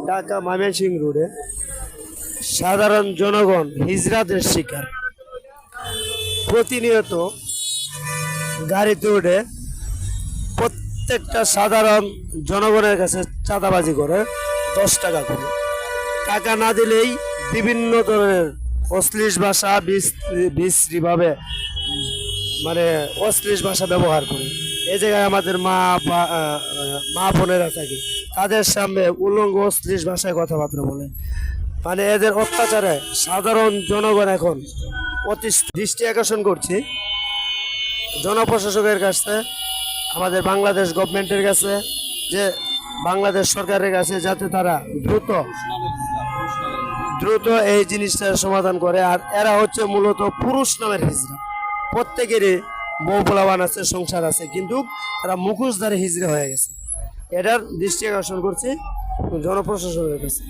ঢাকা ময়মনসিংহ রোডে সাধারণ জনগণ হিজরাতের শিকার। প্রতিনিয়ত গাড়িতে উঠে প্রত্যেকটা সাধারণ জনগণের কাছে চাঁদাবাজি করে 10 টাকা করে। টাকা না দিলেই বিভিন্ন ধরনের অশ্লীল ভাষা বিশ্রীভাবে মানে অশ্লীল ভাষা ব্যবহার করে। এই জায়গায় আমাদের মা বোনেরা থাকে, তাদের সামনে উলঙ্গ অশ্লীল ভাষায় কথাবার্তা বলে। মানে এদের অত্যাচারে সাধারণ জনগণ এখন অতি দৃষ্টি আকর্ষণ করছি জনপ্রশাসকের কাছে, আমাদের বাংলাদেশ গভর্নমেন্টের কাছে, যে বাংলাদেশ সরকারের কাছে, যাতে তারা দ্রুত এই জিনিসটার সমাধান করে। আর এরা হচ্ছে মূলত পুরুষ নামের হিজড়া। প্রত্যেকেরই বউ পোলাবান আছে, সংসার আছে, কিন্তু তারা মুখোশধারী হিজড়া হয়ে গেছে। এটার দৃষ্টি আকর্ষণ করছি জনপ্রশাসনের কাছে।